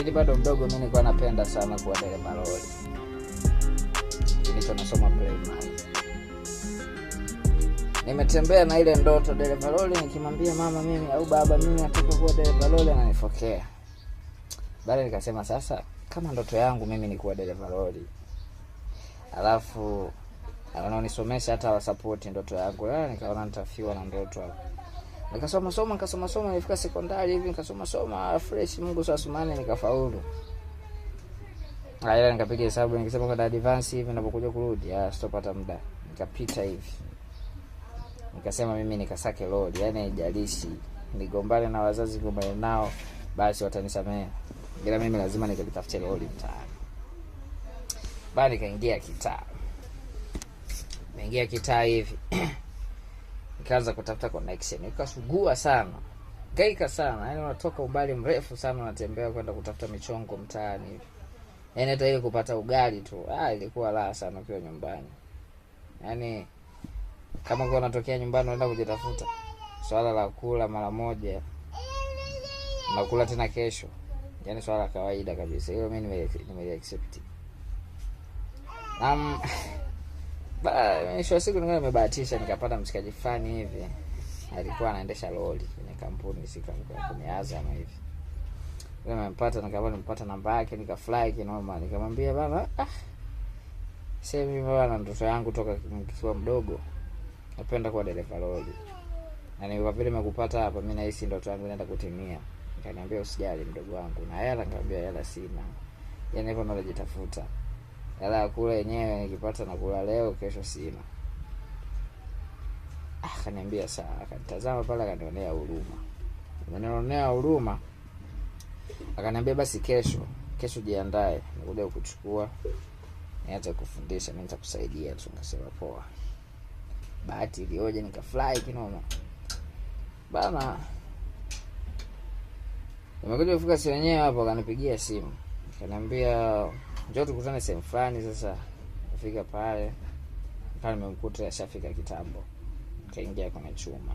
Kipindi bado mdogo mimi nilikuwa napenda sana kuwa dereva lori. Nilicho nasoma primary. Nimetembea na ile ndoto dereva lori, nikimwambia mama mimi au baba mimi nataka kuwa dereva lori ananifokea. Baadaye nikasema sasa kama ndoto yangu mimi ni kuwa dereva lori, alafu wanaonisomesha hata wa support ndoto yangu, nikaona nitafiwa na ndoto hapo. Nikasoma nilifika sekondari hivi, nikasoma fresh, Mungu sasa sumane nikafaulu. Haya, nikapiga hesabu nikisema kwa advance hivi ninapokuja kurudi sitopata muda. Nikapita hivi. Nikasema mimi nikasake lori, yani haijalishi nigombane na wazazi gombane nao basi watanisamea. Ila mimi lazima nikalitafute lori mtaani. Baada nikaingia kitaa. Nimeingia kitaa hivi. Nikaanza kutafuta connection. Nikasugua sana. Gaika sana. Yaani unatoka umbali mrefu sana unatembea kwenda kutafuta michongo mtaani hivi. Yaani hata ile kupata ugali tu, ilikuwa raha sana ukiwa nyumbani. Yaani kama uko unatokea nyumbani unaenda kujitafuta, swala la kula mara moja na kula tena kesho, yaani swala la kawaida kabisa. Hiyo mimi nimeaccept. Mwisho wa siku nimebahatisha nikapata mshikaji fulani hivi. Alikuwa anaendesha lori kwenye kampuni kampuni Azam hivi. Nimempata namba yake, nikafly kinoma, nikamwambia baba, sasa mimi bwana ndoto yangu toka nikiwa mdogo napenda kuwa dereva lori. Na ni kwa vile nimekupata hapa mimi nahisi ndoto yangu inaenda kutimia. Nikaniambia usijali mdogo wangu. Na hela, nikamwambia hela sina. Yaani hivyo ndo najitafuta. Hela ya kula yenyewe nikipata na kula leo, kesho sina. Akaniambia sawa, akanitazama pale akanionea huruma. Amenionea huruma. Akaniambia basi kesho jiandae, nikuja kukuchukua. Niache kufundisha, mimi nitakusaidia tu. Nikasema poa. Bahati ilioje nikafly kinoma. Bana. Nimekuja kufika sio wenyewe hapo, akanipigia simu. Akaniambia njoo tukutane sehemu fulani sasa. Nafika pale. Pale nimemkuta ashafika kitambo. Kaingia kwenye chuma.